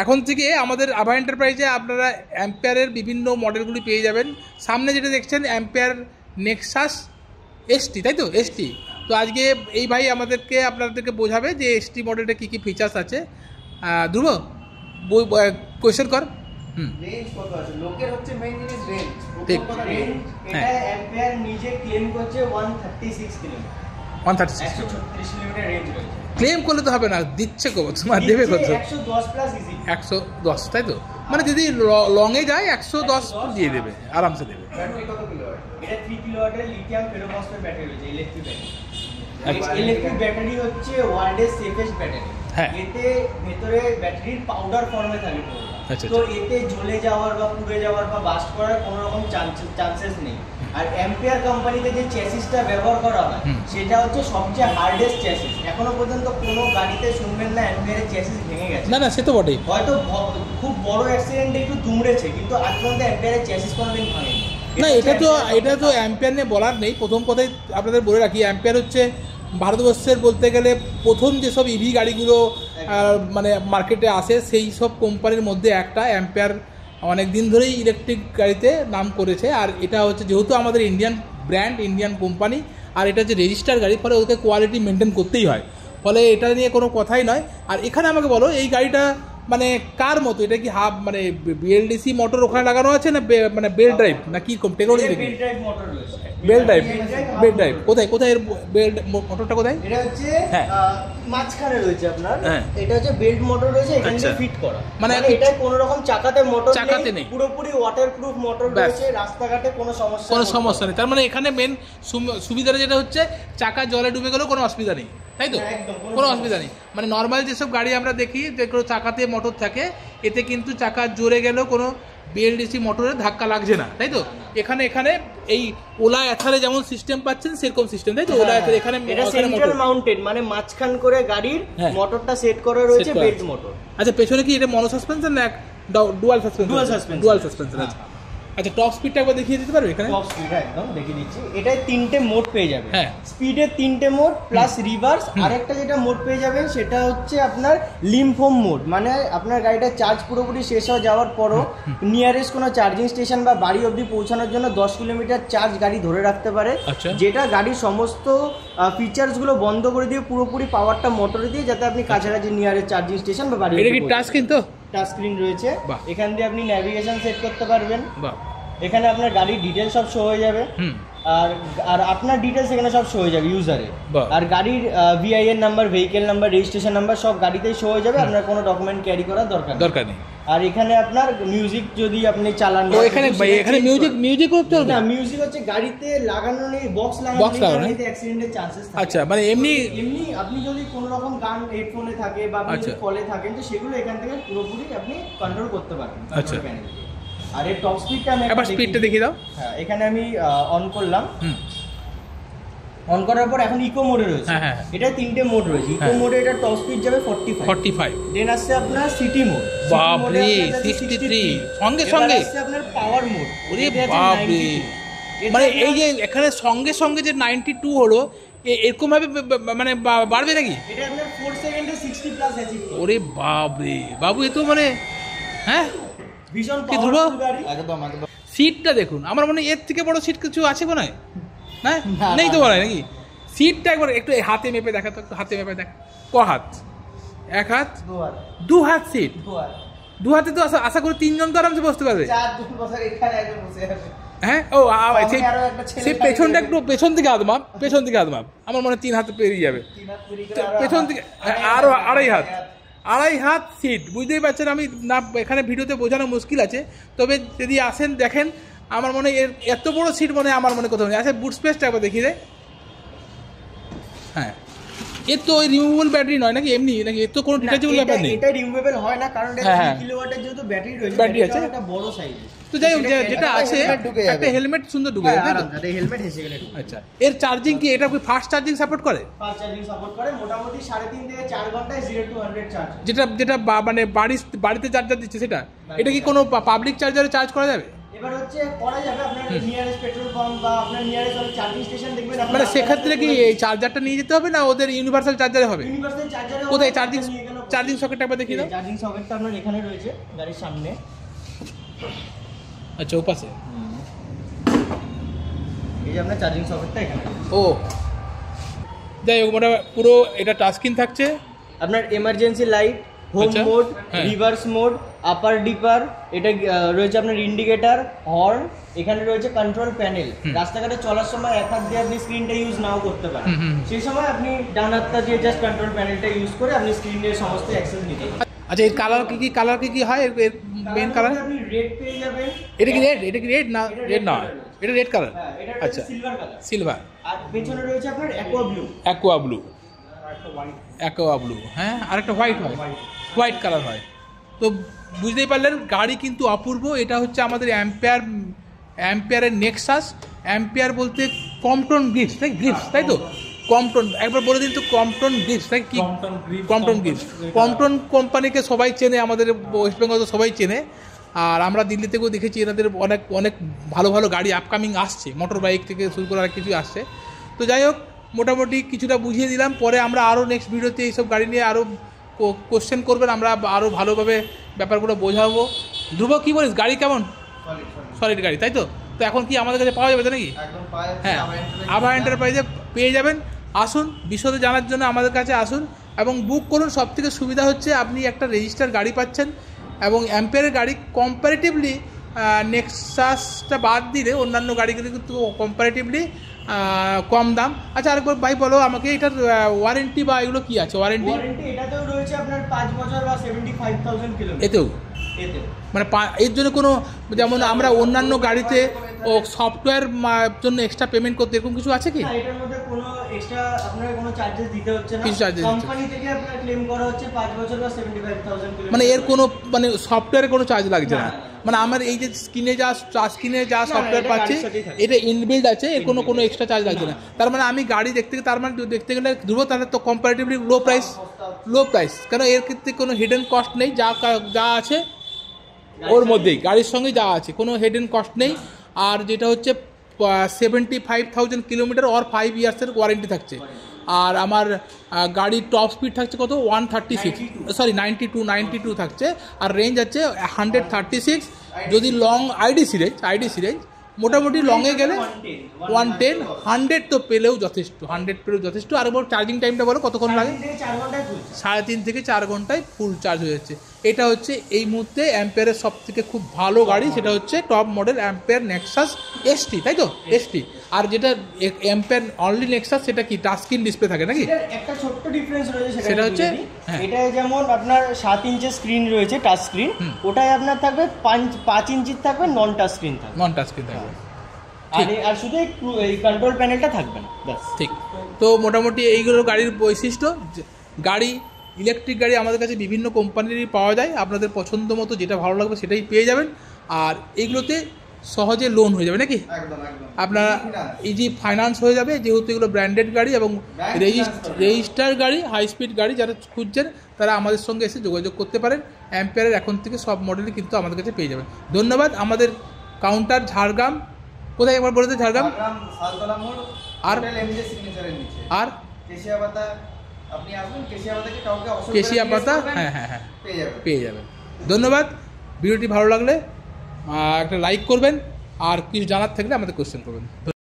এখন থেকে আমাদের আভা এন্টারপ্রাইজে আপনারা অ্যাম্পিয়ারের বিভিন্ন মডেলগুলি পেয়ে যাবেন। সামনে যেটা দেখছেন অ্যাম্পিয়ার নেক্সাস এসটি, তাই তো? এসটি। তো আজকে এই ভাই আমাদেরকে আপনাদেরকে বোঝাবে যে এসটি মডেলটা কী কী ফিচার্স আছে। ধ্রুব কোয়েশ্চেন কর। রেঞ্জ কত আছে? লোকের হচ্ছে মেইন জিনিস রেঞ্জ। ঠিক। রেঞ্জ এটা অ্যাম্পিয়ার নিজে ক্লেম করছে 136 কিলোমিটার। 136 136 কিলোমিটার রেঞ্জ রয়েছে। ক্লেম করলে তো হবে না, দিচ্ছে কত, তোমার দেবে কত? 110 প্লাস ইজি। 110, তাই তো? মানে যদি লংয়ে যায় 110 দিয়ে দেবে, আরামসে দেবে। ব্যাটারি কত কিলোওয়াট? এটা 3 কিলোওয়াটের লিথিয়াম ফেরোফসফেট ব্যাটারি রয়েছে, ইলেকট্রিক ব্যাটারি। ইলেকট্রিক ব্যাটারি হচ্ছে ওয়ার্ল্ডের সেফেস্ট ব্যাটারি। এতে ভেতরে ব্যাটারির পাউডার ফর্মে থাকে। তো এতে জ্বলে যাওয়ার বা পুড়ে যাওয়ার বা বাস্ট করার কোনো রকম চান্সেস নেই। আর অ্যাম্পিয়ার কোম্পানিতে যে চ্যাসিসটা ব্যবহার করা হয় সেটা হচ্ছে সবচেয়ে হার্ডেস্ট চ্যাসিস। এখনো পর্যন্ত কোনো গাড়িতে শুনবেন না অ্যাম্পিয়ারের চ্যাসিস ভেঙে গেছে। না না, সে তো বটেই। হয়তো খুব বড় অ্যাক্সিডেন্টে একটু দুমড়েছে, কিন্তু আজ পর্যন্ত অ্যাম্পিয়ারের চ্যাসিস কোনোদিন ভাঙেনি। না, এটা তো অ্যাম্পিয়ার নিয়ে বলার নেই। প্রথম কথাই আপনাদের বলে রাখি, অ্যাম্পিয়ার হচ্ছে ভারতবর্ষের বলতে গেলে প্রথম যেসব ইভি গাড়িগুলো মানে মার্কেটে আসে সেই সব কোম্পানির মধ্যে একটা। অ্যাম্পিয়ার অনেক দিন ধরেই ইলেকট্রিক গাড়িতে নাম করেছে। আর এটা হচ্ছে যেহেতু আমাদের ইন্ডিয়ান ব্র্যান্ড, ইন্ডিয়ান কোম্পানি, আর এটা হচ্ছে রেজিস্টার গাড়ি, ফলে ওকে কোয়ালিটি মেনটেন করতেই হয়, ফলে এটা নিয়ে কোনো কথাই নয়। আর এখানে আমাকে বলো, এই গাড়িটা মানে কার মতো? এটা কি মানে বিএলডিসি মোটর ওখানে লাগানো আছে না মানে বেল ড্রাইভ না কি টেকনোলজি? বেল ড্রাইভ মোটর রয়েছে। বেল ড্রাইভ কোথায় এর বেল মোটরটা কোথায়? এটা হচ্ছে মাঝখানে রয়েছে আপনার। এটা হচ্ছে বেল্ট মোটর রয়েছে, এখানে ফিট করা। মানে এটা কোনো রকম চাকাতে মোটর নেই, পুরোপুরি ওয়াটারপ্রুফ মোটর রয়েছে। রাস্তাঘাটে কোনো সমস্যা নেই। তার মানে এখানে মেন সুবিধাটা যেটা হচ্ছে চাকা জলে ডুবে গেলেও কোনো অসুবিধা নেই, তাই তো? কোনো অসুবিধা নেই। মানে নর্মাল যেসব গাড়ি আমরা দেখি যেগুলো চাকাতে মোটর থাকে, এতে কিন্তু চাকা জোরে গেলেও কোনো বিএলডিসি মোটরের ধাক্কা লাগছে না, তাই তো? এখানে এই ওলা এথারে যেমন সিস্টেম পাচ্ছেন সেরকম সিস্টেম, তাই তো? ওলা এথারে এখানে সেন্ট্রাল মাউন্টেড, মানে মাঝখান করে গাড়ির মোটরটা সেট করা রয়েছে, বেল্ট মোটর। আচ্ছা, পেছনে কি এটা মনো সাসপেন্সর না ডুয়াল সাসপেনশন? আচ্ছা, টপ স্পিডটা একবার দেখিয়ে দিতে পারবে? এখানে টপ স্পিড একদম দেখিয়ে দিচ্ছি। এটাই 3টে মোড পেয়ে যাবে। স্পিডের 3টে মোড প্লাস রিভার্স। আরেকটা যেটা মোড পেয়ে যাবেন সেটা হচ্ছে আপনার লিম্ফোম মোড, মানে আপনার গাড়িটা চার্জ পুরোপুরি শেষ হয়ে যাওয়ার পরও নিয়ারেস্ট কোনো চার্জিং স্টেশন বা বাড়ি অবধি পৌঁছানোর জন্য 10 কিলোমিটার চার্জ গাড়ি ধরে রাখতে পারে। যেটা গাড়ির সমস্ত ফিচার্সগুলো বন্ধ করে দিয়ে পুরোপুরি পাওয়ারটা মোটরে দিয়ে, যাতে আপনি কাছাকাছি নিয়ারেস্ট চার্জিং স্টেশন বা বাড়ি। এটা কি টাচ স্ক্রিন তো? টাচ স্ক্রিন রয়েছে, এখান দিয়ে আপনি ন্যাভিগেশন সেট করতে পারবেন। এখানে আপনার গাড়ির ডিটেলস সব শো হয়ে যাবে, আর আপনার ডিটেলস এখানে সব শো হয়ে যাবে ইউজারে। আর গাড়ির VIN number, vehicle number, registration number সব গাড়িতেই শো হয়ে যাবে। আপনার কোনো ডকুমেন্ট ক্যারি করার দরকার নেই। আর এখানে আপনার মিউজিক যদি আপনি চালান, এখানে মিউজিকও চলবে না? মিউজিক হচ্ছে গাড়িতে লাগানো নেই, বক্স লাগানো নেই, অ্যাক্সিডেন্টের চান্সেস থাকে। আচ্ছা, মানে এমনি আপনি যদি কোনো রকম গান হেডফোনে থাকে বা আপনি কলে থাকেন, তো সেগুলো এখান থেকে পুরোপুরি আপনি কন্ট্রোল করতে পারবেন। আচ্ছা, আর এর টপ স্পিডটা আমি একবার স্পিডটা দেখিয়ে দাও। হ্যাঁ, এখানে আমি অন করলাম। অন করার পর এখন ইকো মোডে রয়েছে। এটা 3টে মোড রয়েছে। ইকো মোডে এটা টপ স্পিড যাবে 45। দেন আসছে আপনার সিটি মোড। বাপরে 63 সঙ্গে আসছে আপনার পাওয়ার মোড। ওরে বাপরে, মানে এই যে এখানে সঙ্গে যে 92 হলো, এরকম ভাবে মানে বাড়বে নাকি? এটা আপনার 4 সেকেন্ডে 60 প্লাস অ্যাচিভ করবে। ওরে বাপরে বাবু, এ তো মানে ভীষণ পাওয়ারফুল গাড়ি। একদম সিটটা দেখুন, আমার মনে হয় এর থেকে বড় সিট কিছু আছে মনে হয় না? নেই তো মনে হয় নাকি? সিটটা একবার একটু হাতে মেপে দেখা তো, একটু হাতে মেপে দেখা। ক হাত? 1 হাত? 2 হাত সিট? 2 হাতে তো আশা করি 3 জন তো আরামসে বসতে পারবে। হ্যাঁ, ও সেই পেছনটা একটু পেছন থেকে হাত মাপ, আমার মনে হয় 3 হাতে পেরিয়ে যাবে পেছন থেকে। আরো 2.5 হাত সিট, বুঝতেই পারছেন। আমি না এখানে ভিডিওতে বোঝানো মুশকিল আছে, তবে যদি আসেন দেখেন, আমার মনে হয় এত বড় সিট মনে হয় আমার মনে কোথাও নেই। আচ্ছা, বুট স্পেসটা একবার দেখিয়ে দেয়। হ্যাঁ, এর তো ওই রিমুভেবল ব্যাটারি নয় নাকি? এমনি নাকি? এর তো কোনো ডিটাচেবল ব্যাপার নেই। এটা রিমুভেবল হয় না, কারণ এটা 3 কিলোওয়াটের যেহেতু ব্যাটারি রয়েছে, ব্যাটারি আছে একটা বড় সাইজ। তো যাই হোক, যেটা আছে একটা হেলমেট সুন্দর ঢুকে যাবে। হেলমেট এসে গেলে। আচ্ছা, এর চার্জিং কি এটা ফাস্ট চার্জিং সাপোর্ট করে? ফাস্ট চার্জিং সাপোর্ট করে, মোটামুটি 3.5 থেকে 4 ঘন্টায় 0 to 100 চার্জ। যেটা মানে বাড়িতে চার্জার দিচ্ছে সেটা, এটা কি কোনো পাবলিক চার্জারে চার্জ করা যাবে? এবার হচ্ছে করা যাবে, আপনার নিয়ারেস্ট পেট্রোল পাম্প বা আপনার নিয়ারেস্ট চার্জিং স্টেশন দেখবেন। মানে সেক্ষেত্রে কি এই চার্জারটা নিয়ে যেতে হবে না ওদের ইউনিভার্সাল চার্জারে হবে? ইউনিভার্সাল চার্জারে কোথায় চার্জিং? চার্জিং সকেটটা একবার দেখিয়ে দাও। চার্জিং সকেটটা আপনার এখানে রয়েছে গাড়ির সামনে। আচ্ছা, ও পাশে এই যে আপনার চার্জিং সকেটটা এখানে। ও যাই হোক, ওটা পুরো এটা টাচ স্ক্রিন থাকছে। আপনার এমার্জেন্সি লাইট, হোম আচ্ছা, মোড, হ্যাঁ। রিভার্স মোড, আপার ডিপার, এটা রয়েছে আপনার ইন্ডিকেটর, হর্ন, এখানে রয়েছে কন্ট্রোল প্যানেল। রাস্তাঘাটে চলার সময় এক হাত দিয়ে আপনি স্ক্রিনটা ইউজ নাও করতে পারেন, সেই সময় আপনি ডান হাতটা দিয়ে জাস্ট কন্ট্রোল প্যানেলটা ইউজ করে আপনি স্ক্রিনের সমস্ত অ্যাক্সেস নিতে পারেন। আচ্ছা, এর কালার কি হয়? এর মেন কালার আপনি রেড পেয়ে যাবেন। এটা কি রেড না? রেড না, এটা রেড কালার। হ্যাঁ, এটা আচ্ছা, সিলভার কালার। সিলভার। আর পেছনে রয়েছে আপনার অ্যাকোয়া ব্লু। হ্যাঁ, আর একটা হোয়াইট কালার হয়। তো বুঝতেই পারলেন গাড়ি কিন্তু অপূর্ব। এটা হচ্ছে আমাদের অ্যাম্পিয়ারের নেক্সাস। অ্যাম্পিয়ার বলতে কম্পটন গ্রিপস, তাই তো? কম্পটন একবার বলে দিন তো, কম্পটন গ্রিপস তাই কি? Compton grips. কম্পটন কোম্পানিকে সবাই চেনে, আমাদের ওয়েস্ট বেঙ্গল তো সবাই চেনে। আর আমরা দিল্লি থেকেও দেখেছি এনাদের অনেক ভালো ভালো গাড়ি আপকামিং আসছে, মোটর বাইক থেকে শুরু করে আর কিছু আসছে। তো যাই হোক, মোটামুটি কিছুটা বুঝিয়ে দিলাম। পরে আমরা আরও নেক্সট ভিডিওতে এইসব গাড়ি নিয়ে আরও কোশ্চেন করবেন, আমরা আরও ভালোভাবে ব্যাপারগুলো বোঝাবো। ধ্রুব, কী বলিস, গাড়ি কেমন? সলিড গাড়ি, তাই তো? তো এখন কি আমাদের কাছে পাওয়া যাবে তো নাকি? হ্যাঁ, আভা এন্টারপ্রাইজে পেয়ে যাবেন। আসুন, বিশদে জানার জন্য আমাদের কাছে আসুন এবং বুক করুন। সবথেকে সুবিধা হচ্ছে আপনি একটা রেজিস্টার গাড়ি পাচ্ছেন এবং অ্যাম্পিয়ারের গাড়ি কম্পারেটিভলি নেক্সাসটা বাদ দিলে অন্যান্য গাড়িগুলি কিন্তু কম্পারেটিভলি কম দাম। আচ্ছা, আরেকবার ভাই বলো আমাকে, এটার ওয়ারেন্টি বা এগুলো কি আছে? ওয়ারেন্টি এটাতেও রয়েছে আপনার 5 বছর বা 75,000 কিলোমিটার। এতেও মানে এর জন্য কোনো, যেমন আমরা অন্যান্য গাড়িতে ও সফটওয়্যার জন্য এক্সট্রা পেমেন্ট করতে, এরকম কিছু আছে কি? এটার মধ্যে কোনো এক্সট্রা আপনার কোনো চার্জেস দিতে হচ্ছে না। কিছু চার্জেস কোম্পানি থেকে আপনার ক্লেম করা হচ্ছে 5 বছর বা 75,000 কিলোমিটার। মানে এর কোনো সফটওয়্যারে কোনো চার্জ লাগছে না? মানে আমার এই যে স্ক্রিনে যা সফটওয়্যার পাচ্ছি এটা ইনবিল্ড আছে, এর কোনো এক্সট্রা চার্জ লাগছে না। তার মানে আমি গাড়ি দেখতে গেলে ধ্রুব, তাহলে তো কম্পারেটিভলি লো প্রাইস, কেন এর ক্ষেত্রে কোনো হিডেন কস্ট নেই। যা আছে ওর মধ্যেই, গাড়ির সঙ্গে যা আছে, কোনো হিডেন কস্ট নেই। আর যেটা হচ্ছে 75,000 কিলোমিটার আর 5 ইয়ার্সের ওয়ারেন্টি থাকছে। আর আমার গাড়ির টপ স্পিড থাকছে কত? 92 থাকছে। আর রেঞ্জ আছে 136। যদি লং আইডি সিরিজ মোটামুটি লংয়ে গেলে 110, 100 তো পেলেও যথেষ্ট। আর এবার চার্জিং টাইমটা বলো কতক্ষণ লাগে? 3.5 থেকে 4 ঘন্টায় ফুল চার্জ হয়ে যাচ্ছে। এটা হচ্ছে এই মুহূর্তে অ্যাম্পিয়ারের সব থেকে খুব ভালো গাড়ি, সেটা হচ্ছে top model ampere Nexus ST, তাই তো? এসটি। আর যেটা অ্যাম্পিয়ার অনলি নেক্সাস, সেটা কি টাচ স্ক্রিন ডিসপ্লে থাকে নাকি? একটা ছোট্ট ডিফারেন্স রয়েছে, সেটা হচ্ছে এটা যেমন আপনার 7 ইঞ্চের স্ক্রিন রয়েছে, টাচ স্ক্রিন, ওটাই আপনার থাকবে 5 ইঞ্চির থাকবে নন টাচ স্ক্রিন থাকবে। আর শুধু এই কন্ট্রোল প্যানেলটা থাকবে না, ব্যাস। ঠিক। তো মোটামুটি এইগুলো গাড়ির বৈশিষ্ট্য। ইলেকট্রিক গাড়ি আমাদের কাছে বিভিন্ন কোম্পানিরই পাওয়া যায়, আপনাদের পছন্দ মতো যেটা ভালো লাগবে সেটাই পেয়ে যাবেন। আর এইগুলোতে সহজে লোন হয়ে যাবে নাকি? আপনারা ইজি ফাইন্যান্স হয়ে যাবে, যেহেতু এগুলো ব্র্যান্ডেড গাড়ি এবং রেজিস্টার গাড়ি, হাই স্পিড গাড়ি যারা খুঁজছেন তারা আমাদের সঙ্গে এসে যোগাযোগ করতে পারেন। অ্যাম্পিয়ারের এখন থেকে সব মডেলই কিন্তু আমাদের কাছে পেয়ে যাবেন। ধন্যবাদ। আমাদের কাউন্টার ঝাড়গ্রাম, কোথায় একবার বলে দিন? ঝাড়গ্রাম আর কেশিয়াপাতা। হ্যাঁ, পেয়ে যাবেন। ধন্যবাদ। ভিডিওটি ভালো লাগলে একটা লাইক করবেন, আর কিছু জানার থাকলে আমাদের কোশ্চেন করবেন।